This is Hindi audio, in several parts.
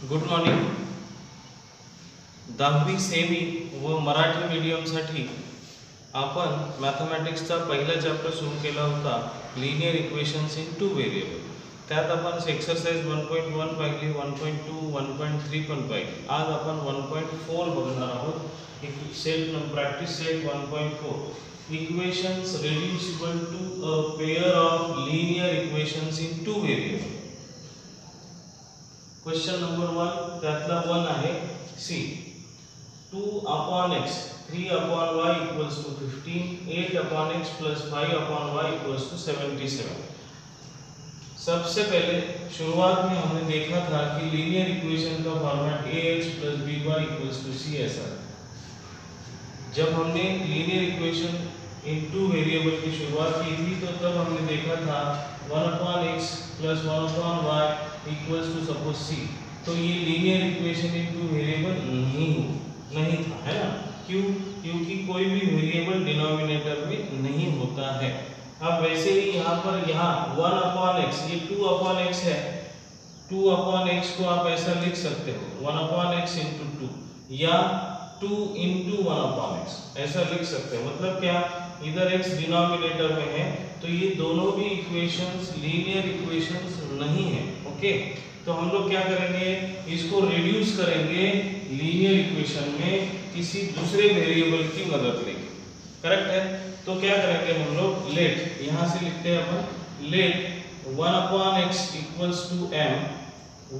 Good morning. 10वी सेमी व मराठी मीडियमसाठी आपण मॅथमॅटिक्सचा पहिला चॅप्टर सुरू केला होता, linear equations in two variable. त्यात आपण एक्सरसाइज 1.1 पाहिली, 1.2, 1.3 पण पाहिली. आज आपण 1.4 बघणार आहोत. Set practice set 1.4, equations reducible to a pair of linear equations in two variable. Question number 1 त्यातला 1 आहे. सी 2/x 3/y equals to 15, 8/x plus 5/y equals to 77. सबसे पहले शुरुआत में हमने देखा था कि लीनियर इक्वेशन का format ax plus by equals to c ऐसा. जब हमने linear equation in two variable की शुरुआत की थी तो तब हमने देखा था 1/x plus 1/y equals to suppose c. तो ये linear equation in two variable नहीं था, है ना. क्यों? क्योंकि कोई भी वेरिएबल डिनोमिनेटर में नहीं होता है. अब वैसे ही यहाँ 1/x, ये 2/x है. 2/x को आप ऐसा लिख सकते हो 1/x into 2 या 2 into 1/x ऐसा लिख सकते हो. मतलब क्या, इधर x डिनोमिनेटर में है तो ये दोनों भी इक्वेशंस लीनियर इक्वेशंस नहीं है. ओके, तो हम लोग क्या करेंगे, इसको रिड्यूस करेंगे लीनियर इक्वेशन में किसी दूसरे वेरिएबल की मदद लेके. करेक्ट है. तो क्या करेंगे हम लोग, लेट, यहाँ से लिखते हैं अपन, late 1/x equals to m,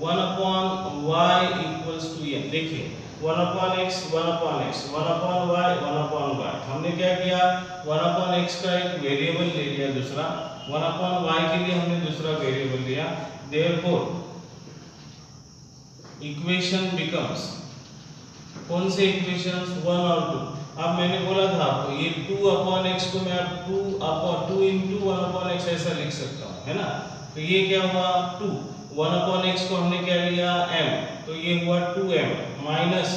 1/y equals to n. देखिए 1/x 1/x, 1/y 1/y. हमने क्या किया, 1/x का एक वेरिएबल ले लिया, दूसरा 1/y के लिए हमने दूसरा वेरिएबल लिया. देयरफॉर इक्वेशन बिकम्स, कौन से इक्वेशंस, 1 और 2. अब मैंने बोला था आपको ये 2/x को मैं अब 2 into 1/x ऐसा लिख सकता हूँ, है ना. तो ये क्या हुआ 2, 1/x को हमने क्या लिया m, तो ये हुआ 2m माइनस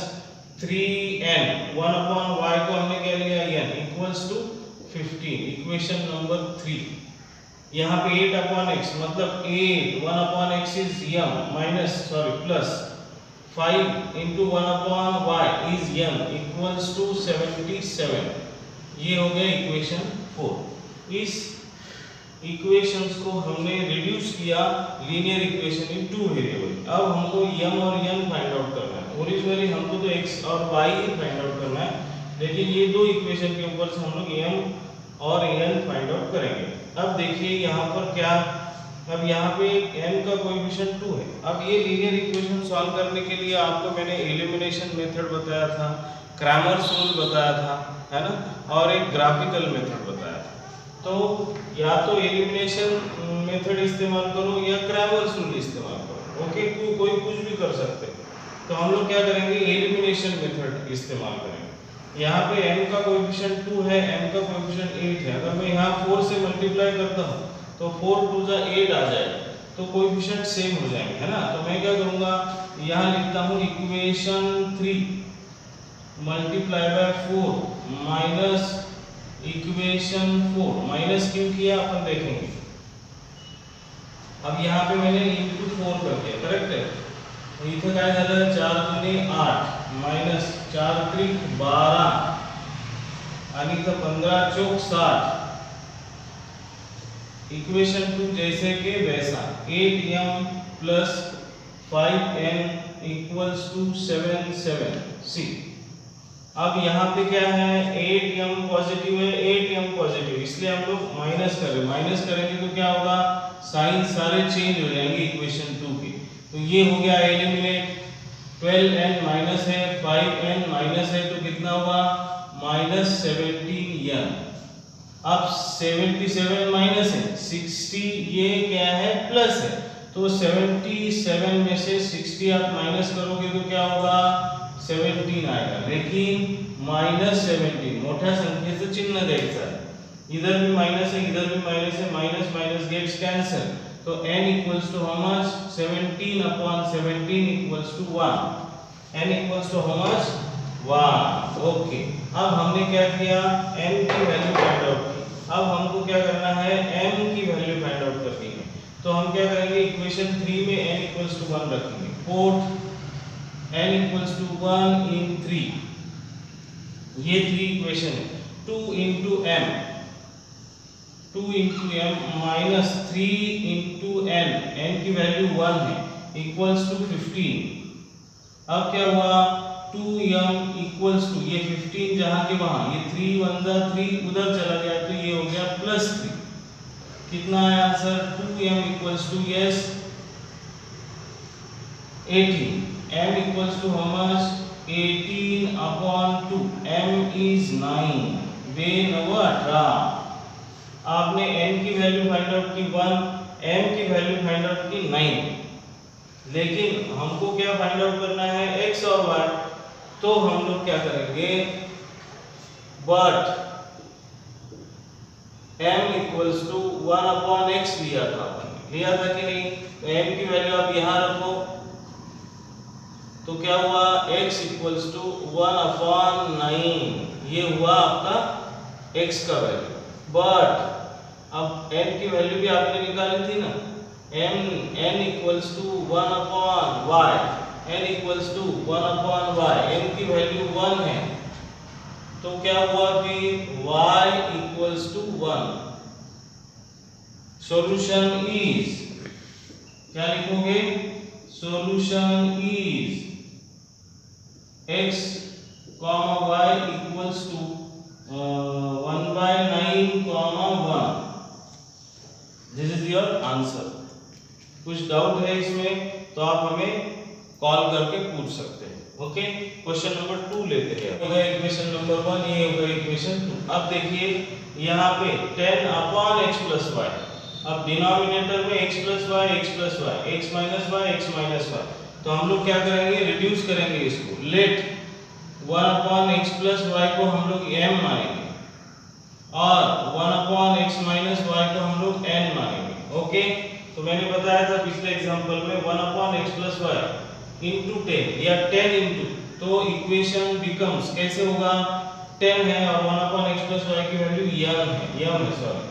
3n, 1/y को हमने क्या लिया n equals to 15. Equation number 3. यहाँ पे 8/x मतलब 8, 1/x is m minus plus 5 into 1/y is m equals to 77. ये हो गया इक्वेशन 4. इस इक्वेशंस को हमने रिड्यूस किया linear equation in two variable. अब हमको m और n फाइंड आउट करना है. ओरिजिनली हमको तो x और y ही फाइंड आउट करना है, लेकिन ये दो इक्वेशन के ऊपर से हम लोग m और n फाइंड आउट करेंगे. अब देखिए यहाँ पर क्या, अब यहाँ पे n का कोएफिशिएंट 2 है. अब ये लीनियर इक्वेशन सॉल्व करने के लिए आपको मैंने एलिमिनेशन मेथड बताया था, क्रैमर्स रूल बताया था, है ना, और एक ग्राफिकल मेथड बताया था. तो या तो एलिमिनेशन मेथड इस्तेमाल करो या क्रैमर्स रूल इस्तेमाल करो. ओके, कोई कुछ भी कर सकते हैं. तो हम लोग क्या करेंगे, एलिमिनेशन मेथड इस्तेमाल करेंगे. यहाँ पे n का कोएफिशिएंट 2 है, n का कोएफिशिएंट 8 है. अगर मैं यहाँ 4 से मल्टीप्लाई करता हूँ तो 4 2 जा 8 आ जाएगा, तो कोएफिशिएंट सेम हो जाएंगे, है ना. तो मैं क्या करूंगा, यहाँ लिखता हूँ equation 3 multiply by 4 minus equation 4. Minus क्यों किया अपन देखेंगे. अब यहाँ पे मैंने इनटू 4 कर दिया, करेक्ट है. इथे काय झालं, 4 दूने 8 माइनस 4 त्रिक 12 आणि इथं 15 चौक 60. इक्वेशन 2 जैसे के वैसा, 8m plus 5n equals to 77. सी अब यहाँ पे क्या है, 8m पॉजिटिव है, 8m पॉजिटिव, इसलिए हम लोग माइनस कर रहे हैं. माइनस करेंगे तो क्या होगा, साइन सारे चेंज हो जाएंगे इक्वेशन 2 के. तो ये हो गया एलिमिनेट. 12n माइनस है, 5n माइनस है, तो कितना होगा माइनस 17n. अब 77 माइनस है, 60 ये क्या है प्लस है, तो 77 में से 60 आप माइनस करोगे तो क्या होगा 17 आएगा. लेकिन माइनस 17 मोठ्या संख्येचं चिन्ह द्यायचं आहे. इधर भी माइनस है, इधर भी माइनस है, माइनस माइनस गेट्स कैंसल. तो n equals to how much, 17/17 equals to 1. n equals to how much 1. Okay, अब हमने क्या किया, n की वैल्यू फाइंड आउट की. अब हमको क्या करना है, m की वैल्यू फाइंड आउट करनी है. तो हम क्या करेंगे, इक्वेशन 3 में n इक्वल्स टू 1 रखेंगे. पुट n इक्वल्स टू 1 इन 3, ये 3 इक्वेशन है। 2 into m minus 3 into n की वैल्यू 1 है, इक्वल्स टू 15। अब क्या हुआ, 2m इक्वल्स टू ये 15 जहां के वहां, ये 3 1 जा 3 उधर चला गया तो ये हो गया प्लस 3। कितना है answer, 2m equals to yes 18। m equals to how much, 18 upon 2, m is 9, वे 18। आपने n की वैल्यू फाइंड आउट की 1, m की वैल्यू फाइंड आउट की 9, लेकिन हमको क्या फाइंड आउट करना है, x और y। तो हम लोग क्या करेंगे, but m equals to 1 upon x लिया था कि नहीं, तो m की वैल्यू आप यहां रखो, तो क्या हुआ, x इक्वल्स टू 1 अपॉन 9, ये हुआ आपका x का वैल्यू। बट अब n की वैल्यू भी आपने निकाली थी ना, n equals to 1 upon y, n equals to 1 upon y, n की वैल्यू 1 है, तो क्या हुआ कि y equals to 1। Solution is, क्या लिखोगे, solution is x, y equals to 1/9, 1। This is your answer. कुछ डाउट है इसमें तो आप हमें कॉल करके पूछ सकते हैं। ओके, क्वेश्चन नंबर 2 लेते हैं। हो गया इक्वेशन नंबर 1, ये हो गया इक्वेशन 2। अब देखिए यहाँ पे 10 अपॉन x प्लस y, अब डिनोमिनेटर में x plus y, x minus y, तो हम लोग क्या करेंगे, रिड्यूस करेंगे इसको। Let 1 upon x plus y को हम लोग m मानेंगे और 1 अपॉन x माइनस y को हम लोग n मानेंगे। ओके, तो मैंने बताया था पिछले एग्जांपल में 1 upon x plus y into 10 या 10 इंटू, तो इक्वेशन बिकम्स कैसे होगा, 10 है और 1 अपॉन x प्लस y की वैल्यू m है sorry,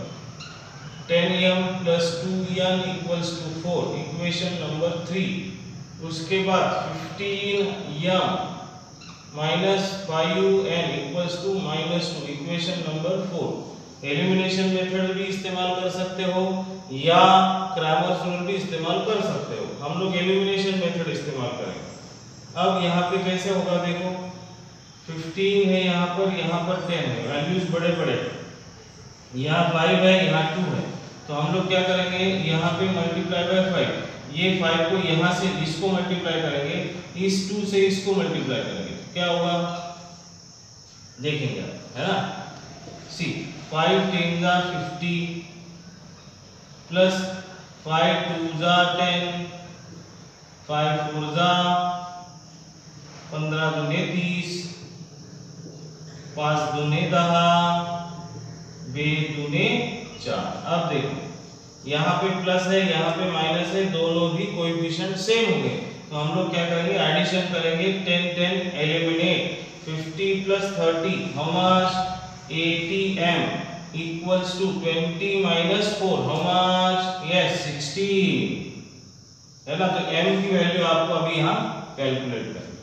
10m plus 2n equals to 4, equation number 3। उसके बाद 15m minus 5n equals to -2, equation number 4। Elimination method भी इस्तेमाल कर सकते हो या क्रैमर्स रूल भी इस्तेमाल कर सकते हो, हम लोग एलिमिनेशन मेथड इस्तेमाल करेंगे। अब यहाँ पे कैसे होगा, देखो 15 है यहाँ पर 10 है, वैल्यूज बड़े बड़े, यहाँ 5 है, यहाँ 2 है, तो हम लोग क्या करेंगे, यहाँ पे मल्टीप्लाई बाय 5, ये 5 को यहाँ से इसको मल्टीप्लाई करेंगे, इस 2 से इसको मल्टीप्लाई करेंगे, क्या होगा देखेंगे, है ना। सी 5 10 जा 50 प्लस 5 2 जा 10, 5 4 जा 15 दूने 30, 5 दूने 10, 2 दूने 4। अब देखो यहाँ पे प्लस है, यहाँ पे माइनस है, दोनों भी कोएफिशिएंट सेम होंगे, तो हम लोग क्या करेंगे, एडिशन करेंगे। 10 10 eliminate, 50 plus 30 how much, 80m equals to 20 minus 4 how much, yes 16, है ना। तो m की वैल्यू आपको अभी यहाँ कैलकुलेट करनी,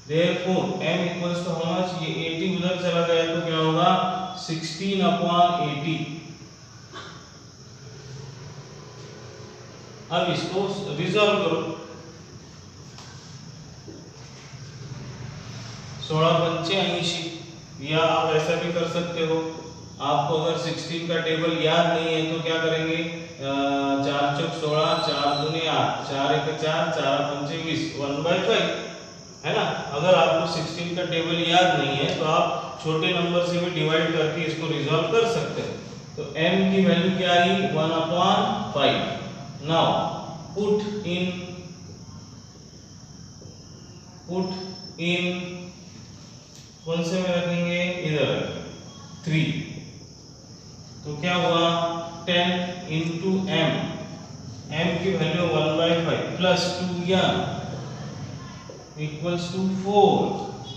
therefore m equals to how much, ये 80 उधर चला गया तो क्या होगा, 16 अपॉन 80। अब इसको रिजॉल्व करो, 16 पंचे 80, या आप ऐसा भी कर सकते हो, आपको अगर 16 का टेबल याद नहीं है तो क्या करेंगे, 4 चौक 16, 4 दूने 8, 4 एक 4, 4 पंचे 20, 1/5, है ना। अगर आपको 16 का टेबल याद नहीं है तो आप छोटे नंबर से भी डिवाइड करके इसको रिजॉल्व कर सकते हैं। तो m की वैल्यू क्या आई, 1/5। नाउ पुट इन कौन से में रखेंगे, इधर 3, तो क्या हुआ, 10 इंटू m की value 1/5 plus 2n equals to 4,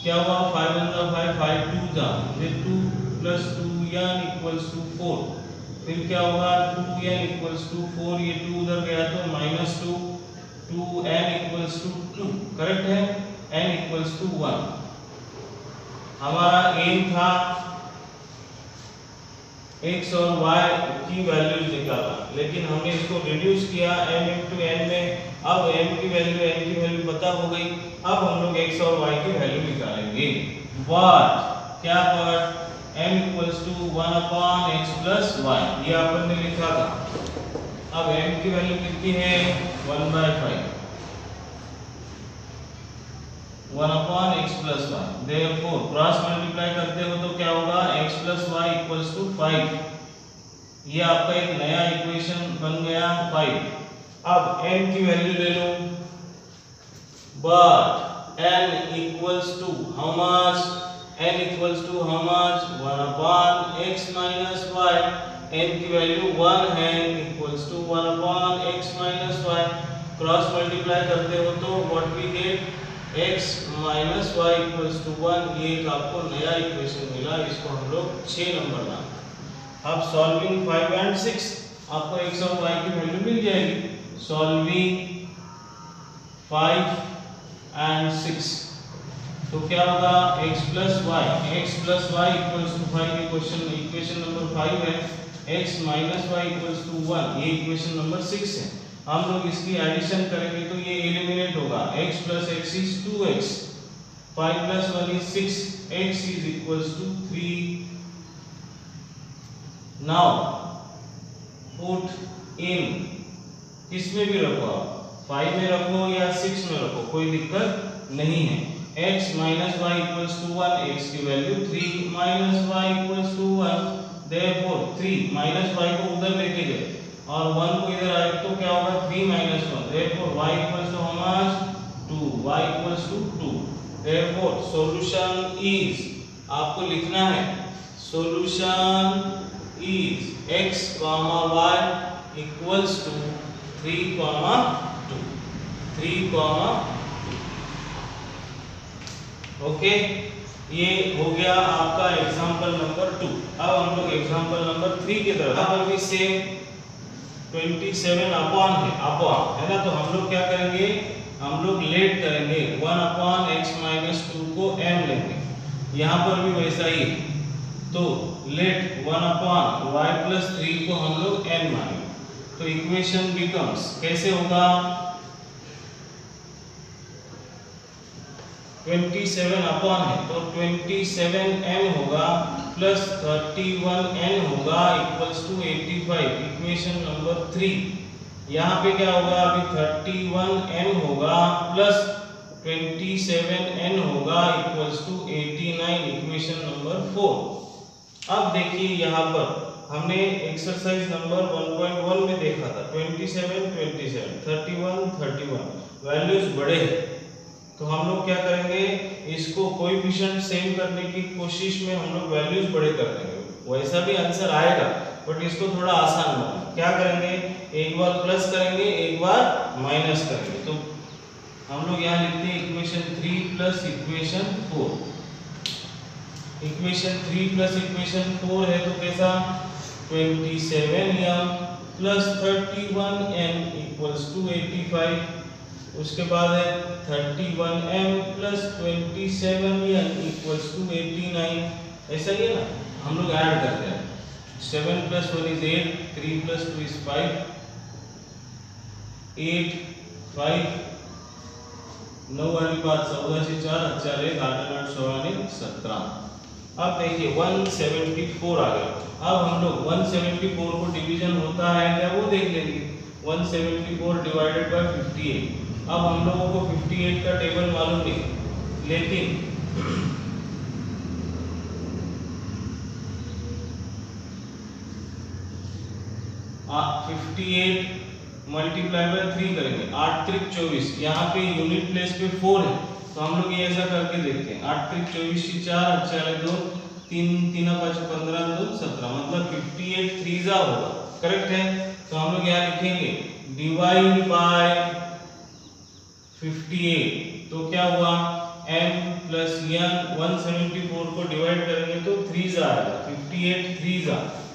क्या हुआ, 5 1 5 5 2 जा, ये 2 प्लस 2n इक्वल्स टू 4, फिर क्या होगा, 2n इक्वल्स टू 4, ये 2 उधर गया तो -2, 2n इक्वल्स टू 2, करेक्ट है। n equals to 1। हमारा एम था x और y की वैल्यूज निकालना, लेकिन हमने इसको रिड्यूस किया m into n में। अब m की वैल्यू पता हो गई। अब हम लोग x और y की वैल्यू निकालेंगे। बट क्या पर m equals to 1 upon x plus y, ये अपन ने लिखा था। अब m की वैल्यू कितनी है 1/5, 1 upon x plus y। Therefore cross multiply करते हो तो क्या होगा x plus y equals to 5। ये आपका एक नया इक्वेशन बन गया 5। अब n की वैल्यू ले लो। But n equals to how much, n equals to how much 1 upon x minus y। n की वैल्यू 1 है equals to 1 upon x minus y। Cross multiply करते हो तो what we get x minus y equals to 1। ये एक आपको नया इक्वेशन मिला, इसको हम लोग 6 नंबर ना। अब सॉल्विंग 5 एंड 6 आपको x और y की वैल्यू मिल जाएगी। सॉल्विंग 5 एंड 6 तो क्या होगा x plus y equals to 5। ये क्वेश्चन इक्वेशन नंबर 5 है। x minus y equals to 1, ये इक्वेशन नंबर 6 है। हम लोग इसकी एडिशन करेंगे तो ये एलिमिनेट होगा। x plus x is 2x, 5 plus 1 is 6, x is equals to 3। Now put in, किस में भी रखो आप, 5 में रखो या 6 में रखो, कोई दिक्कत नहीं है। x minus y equals to 1, x की value 3 minus y equals to 1। Therefore 3 minus y को उधर लेके गए और 1 को इधर आए तो क्या होगा 3 minus 1। Therefore y equals to how much 2, y equals to 2। Therefore solution is, आपको लिखना है solution is x, y equals to 3, 2, 3, 2। Okay, ये हो गया आपका एग्जांपल नंबर 2। अब हम लोग एग्जांपल नंबर 3 की तरफ। यहाँ पर भी सेम 27 अपॉन है ना। तो हम लोग क्या करेंगे, हम लोग लेट करेंगे 1 अपॉन x माइनस 2 को m लेंगे। यहाँ पर भी वैसा ही, तो लेट 1 अपॉन y प्लस 3 को हम लोग n मानेंगे। तो इक्वेशन बिकम्स, कैसे होगा 27 अपॉन है तो 27m होगा प्लस 31n होगा इक्वल्स टू 85। Equation number 3। यहाँ पे क्या होगा, अभी 31m होगा प्लस 27n होगा इक्वल्स टू 89। Equation number 4। अब देखिए यहाँ पर हमने एक्सरसाइज नंबर 1.1 में देखा था 27, 31 वैल्यूज बड़े हैं, तो हम लोग क्या करेंगे, इसको कोएफिशिएंट सेम करने की कोशिश में हम लोग वैल्यूज बड़े कर देंगे। वैसा भी आंसर आएगा बट इसको थोड़ा आसान बनाना। क्या करेंगे, एक बार प्लस करेंगे एक बार माइनस करेंगे। तो हम लोग यहाँ लिखते हैं equation 3 plus equation 4। Equation 3 plus equation 4 है तो कैसा 27m plus 31n equals to 85। उसके बाद है 31m plus 27n equals to 89। ऐसा ही है ना, हम लोग ऐड करते हैं 7 प्लस 1 इज 8, 3 प्लस 2 इज 5, 8 5 9 वाली बात 14 से 4 4 1 8 8 16 17। अब देखिए 174 आ गया। अब हम लोग 174 को डिवीजन होता है क्या वो देख लेंगे। 174 डिवाइडेड बाय 58। अब हम लोगों को 58 का टेबल मालूम नहीं, लेकिन 58 मल्टीप्लाई बाय 3 करेंगे, 8 त्रिक 24। यहाँ पे यूनिट प्लेस पे 4 है तो हम लोग ये ऐसा करके देखते हैं। 8 त्रिक 24 की 4 4 2 3 3 5 15 2 17, मतलब 58 3 होगा। करेक्ट है। तो हम लोग यहाँ लिखेंगे डिवाइड बाय 58। तो क्या हुआ m प्लस n। 174 को डिवाइड करेंगे तो 3 आएगा, 58 3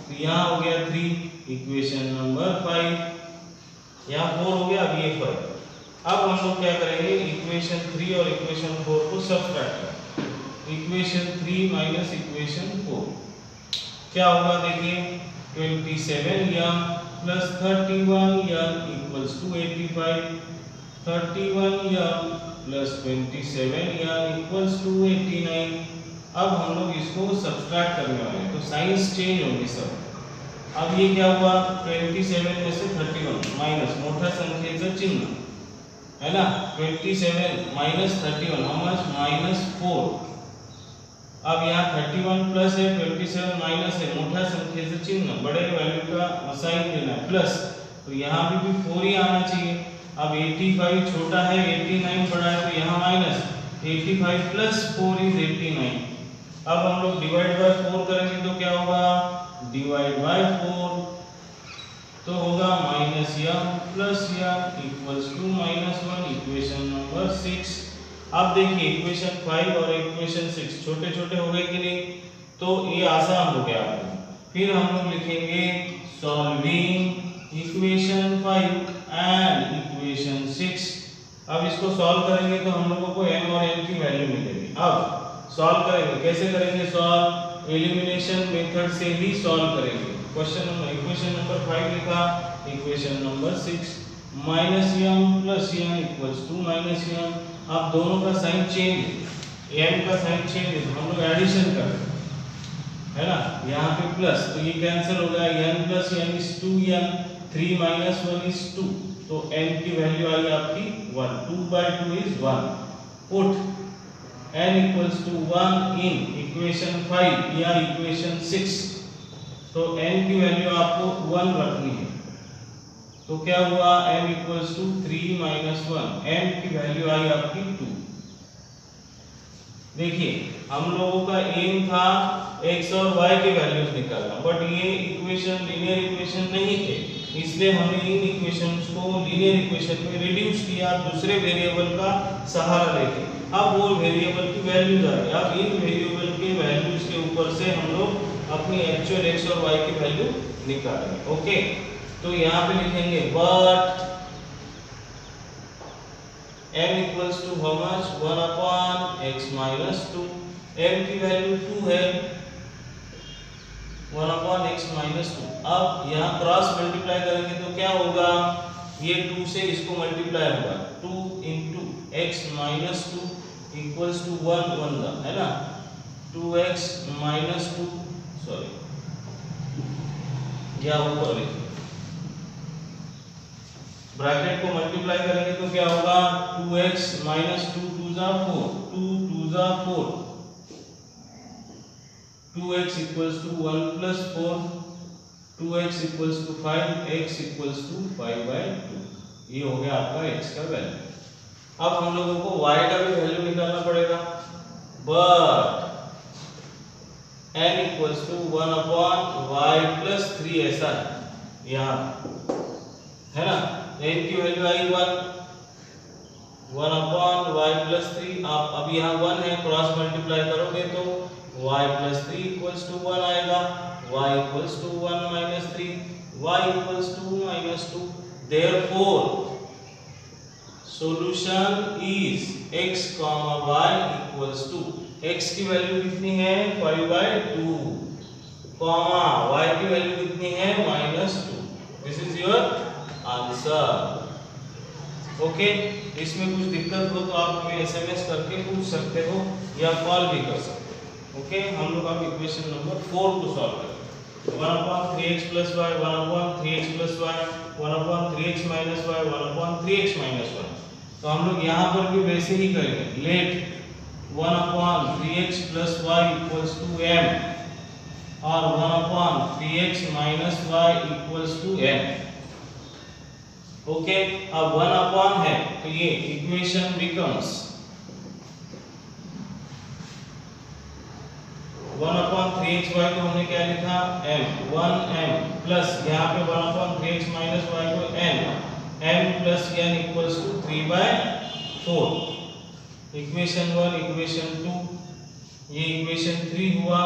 तो यहाँ हो गया 3। इक्वेशन नंबर 5, यहाँ 4 हो गया, अब ये 5। अब हम लोग क्या करेंगे, इक्वेशन इक्वेशन 3 और इक्वेशन 4 को सब्ट्रैक्ट करें। इक्वेशन 3 माइनस इक्वेशन 4 क्या होगा देखिए, 27m plus 31m equals to 85, 31m plus 27m equals to 89। अब हम लोग इसको सब्ट्रैक्ट करने वाले हैं तो साइंस चेंज होंगी सब। अब ये क्या हुआ, 27 में से 31 माइनस मोटा संख्येचं चिन्ह है ना, 27 माइनस 31 हाउ मच, -4। अब यहाँ 31 प्लस है, 27 माइनस है, मोटा संख्येचं चिन्ह बड़े वैल्यू का साइन देना है प्लस, तो यहाँ भी 4 ही आना चाहिए। अब 85 छोटा है, 89 बड़ा है, तो यहाँ माइनस 85 प्लस 4 इज 89। अब हम लोग डिवाइड बाय 4 करेंगे तो क्या होगा, डिवाइड बाय 4 तो होगा -m plus m equals to -1, equation number 6। अब देखिए इक्वेशन 5 और इक्वेशन 6 छोटे छोटे हो गए कि नहीं, तो ये आसान हो गया आपको। फिर हम लोग लिखेंगे सॉल्विंग इक्वेशन 5 एंड इक्वेशन 6। अब इसको सॉल्व करेंगे तो हम लोगों को m और n की वैल्यू मिलेगी। अब सॉल्व करेंगे, कैसे करेंगे सॉल्व, एलिमिनेशन मेथड से ही सॉल्व करेंगे। क्वेश्चन नंबर इक्वेशन नंबर 5 लिखा, equation number 6 -m plus m equals to -m। अब दोनों का साइन चेंज, m का साइन चेंज है, हम लोग एडिशन कर रहे हैं है ना, यहाँ पे प्लस तो ये कैंसिल हो गया, n plus m is 2n, 3 minus 1 is 2, तो n की वैल्यू आई आपकी 1, 2/2 is 1। Put n equals to 1 in equation 5 या equation 6, तो n की वैल्यू आपको 1 रखनी है, तो क्या हुआ m equals to 3 minus 1, m की वैल्यू आई आपकी 2। देखिए हम लोगों का एम था x और y के वैल्यूज निकालना, बट ये इक्वेशन लीनियर इक्वेशन नहीं थे, इसलिए हमने इन इक्वेशंस को लीनियर इक्वेशन में रिड्यूस किया दूसरे वेरिएबल का सहारा लेके। अब वो वेरिएबल की वैल्यूज आ गई, अब इन वेरिएबल के वैल्यूज के ऊपर से हम लोग अपनी एक्चुअल x और y की वैल्यू निकालेंगे। ओके, तो यहाँ पे लिखेंगे but m equals to how much, 1 upon x minus 2, m की वैल्यू 2 है, 1 upon x minus 2। अब यहाँ क्रॉस मल्टीप्लाई करेंगे तो क्या होगा, ये 2 से इसको मल्टीप्लाई होगा, 2 into x minus 2 equals to 1 1 है ना, 2x minus 2 सॉरी या ऊपर लिखो, ब्रैकेट को मल्टीप्लाई करेंगे तो क्या होगा, 2x minus 2 2 जा 4, 2 2 जा 4, 2x equals to 1 plus 4, 2x equals to 5, x equals to 5/2। ये हो गया आपका x का वैल्यू। अब हम लोगों को y का भी वैल्यू निकालना पड़ेगा, but n equals to 1 upon y plus 3 ऐसा है यहाँ है ना, n की वैल्यू आई 1 upon y plus 3। आप अब यहाँ 1 है, क्रॉस मल्टीप्लाई करोगे तो y plus 3 equals to 1 आएगा, y equals to 1 minus 3, y equals to minus 2। therefore solution is x comma y equals to, x की वैल्यू कितनी है 5/2, कॉमा y की वैल्यू कितनी है -2। This is your answer. Okay, इसमें कुछ दिक्कत हो तो आप हमें SMS करके पूछ सकते हो या कॉल भी कर सकते हो। ओके, हम लोग अब इक्वेशन नंबर 4 को सॉल्व करेंगे। 1/3x plus y, 1/3x plus y, 1/3x minus y, 1/3x minus 1। तो हम लोग यहाँ पर भी वैसे ही करेंगे, late 1/3x plus y equals to m और 1/3x minus y equals to m। Okay, अब 1 अपॉन है तो ये इक्वेशन बिकम्स 1/3xy को हमने क्या लिखा m, 1m प्लस यहाँ पे 1/3x minus y को n, m plus n equals to 3/4। Equation 1, equation 2, ये इक्वेशन 3 हुआ।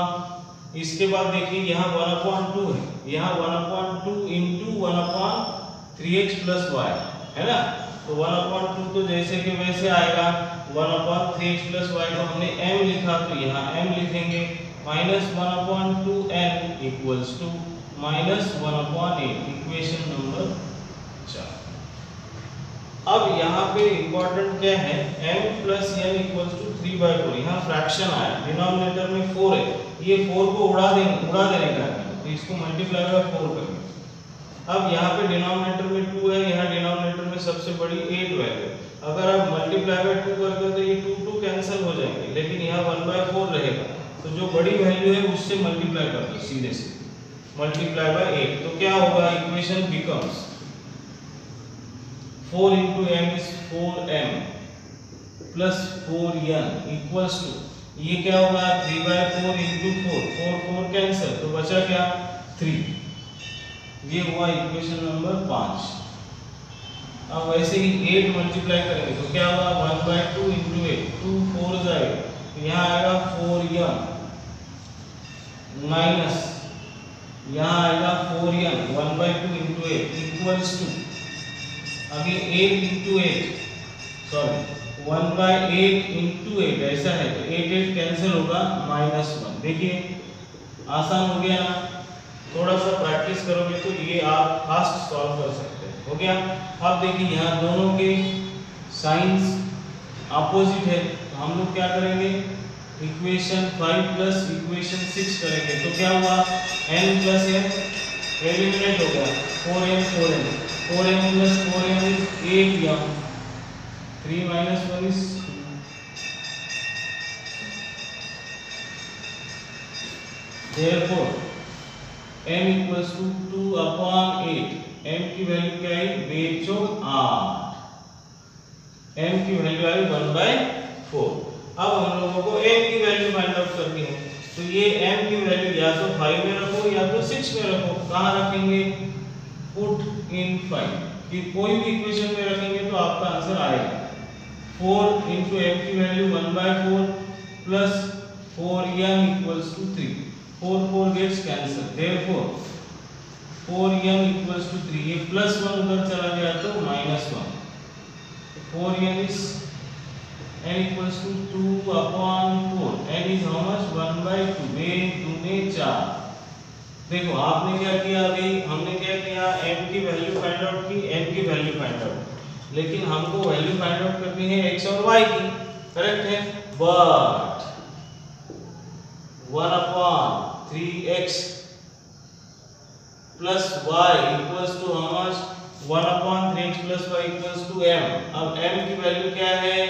इसके बाद देखिए यहाँ 1/2 है, यहाँ 1/2 into 1/3x plus y है ना, तो 1/2 तो जैसे कि वैसे आएगा, 1/3x प्लस वाई को हमने m लिखा तो यहाँ m लिखेंगे, minus 1/2n equals to minus 1/8, equation number 4। अब यहाँ पे इम्पोर्टेंट क्या है, m plus n equals to 3/4, यहाँ फ्रैक्शन आया, डिनोमिनेटर में 4 है, ये 4 को उड़ा देने का है, तो इसको मल्टीप्लाई बाय 4 करेंगे। अब यहाँ पे डिनोमिनेटर में 2 है, यहाँ डिनोमिनेटर में सबसे बड़ी 8 वैल्यू, अगर आप मल्टीप्लाई बाय 2 करते तो ये 2 कैंसिल हो जाएंगे, लेकिन यहाँ 1/4 रहेगा, तो जो बड़ी वैल्यू है उससे मल्टीप्लाई कर दो सीधे से, मल्टीप्लाई बाय 8, तो क्या होगा, equation becomes 4 into m is 4m plus 4n equals to, ये क्या होगा 3/4 into 4, 4 कैंसिल, तो बचा क्या 3, ये हुआ इक्वेशन नंबर 5। अब वैसे ही 8 मल्टीप्लाई करेंगे तो क्या होगा 1/2 into 8, 2 4 जाएगा, तो यहाँ आएगा 4m माइनस यहाँ आएगा 4n 1/2 into 8 इक्वल्स टू, अभी 8 into 8 सॉरी 1/8 into 8 ऐसा है, तो 8 कैंसिल होगा -1। देखिए आसान हो गया ना, थोड़ा सा प्रैक्टिस करोगे तो ये आप फास्ट सॉल्व कर सकते हैं, हो गया। अब देखिए यहाँ दोनों के साइंस अपोजिट है, तो हम लोग क्या करेंगे, इक्वेशन 5 प्लस इक्वेशन 6 करेंगे, तो क्या हुआ n प्लस n एलिमिनेट हो गया, 4m 4m plus 4m is 8m, 3 minus 1 is 2, therefore m equals to 2/8, m की वैल्यू क्या है, बेचो 8, m की वैल्यू आई 1/4। अब हम लोगों को m की वैल्यू फाइंड आउट करनी है, तो ये m की वैल्यू या तो 5 में रखो या तो 6 में रखो, कहाँ रखेंगे, पुट इन 5, कि कोई भी इक्वेशन में रखेंगे तो आपका आंसर आएगा। 4 into m की value 1/4 plus 4m equals to 3, 4 gets cancelled, therefore 4m equals to 3, ये +1 उधर चला गया तो -1, 4m is n equals to 2/4, n is how much 1/2, 2 4। देखो आपने क्या किया, अभी हमने क्या किया, m की वैल्यु फाइंड आउट की, n की वैल्यू फाइंड आउट, लेकिन हमको वैल्यू फाइंड आउट करनी है x और y की, करेक्ट है, but 1/3x plus y equals to how much, 1/3x plus y equals to m। अब m की वैल्यू क्या है,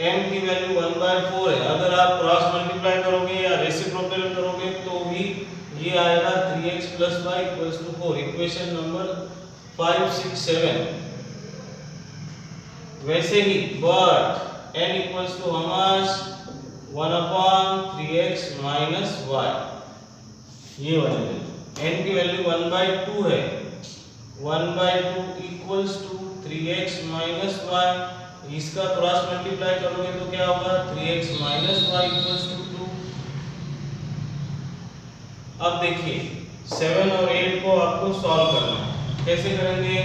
m की वैल्यू 1/4 है, अगर आप क्रॉस मल्टीप्लाई करोगे या रेसिप्रोकल करोगे तो भी ये आएगा 3x plus y equals to 4, equation number 5 6 7। वैसे ही but n equals to how much, 1/3x minus y, ये वाली n की वैल्यू 1/2 है, 1/2 equals to 3x minus y, इसका क्रॉस मल्टीप्लाई करोगे तो क्या होगा, 3x minus y equals to 2। अब देखिए 7 और 8 को आपको सॉल्व करना है, कैसे करेंगे,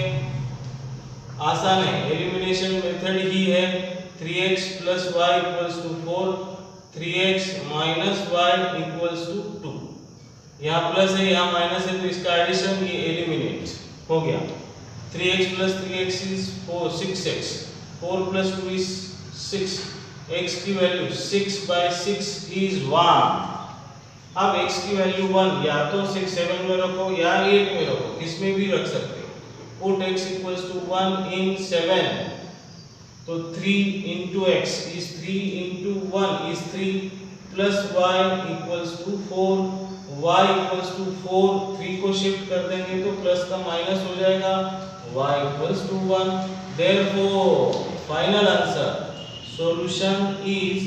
आसान है, एलिमिनेशन मेथड ही है, 3x plus y equals to 4, 3x minus y equals to 2, यहाँ प्लस है यहाँ माइनस है, तो इसका एडिशन ये एलिमिनेट हो गया, 3x plus 3x is 6x, 4 plus 2 is 6, x की वैल्यू 6/6 is 1। अब x की वैल्यू 1 या तो 6 7 में रखो या 8 में रखो, किसमें भी रख सकते हो, put x equals to 1 in 7, तो 3 into x is 3 into 1 is 3 plus y equals to 4, y equals to 4, 3 को शिफ्ट कर देंगे तो प्लस का माइनस हो जाएगा, y equals to 1, therefore final answer solution is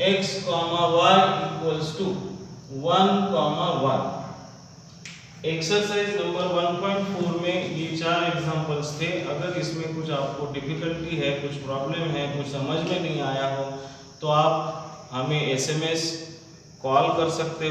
x comma y equals to 1 comma 1। Exercise number 1.4 में ये 4 एग्जांपल्स थे। अगर इसमें कुछ आपको डिफिकल्टी है, कुछ प्रॉब्लम है, कुछ समझ में नहीं आया हो तो आप हमें SMS कॉल कर सकते हो।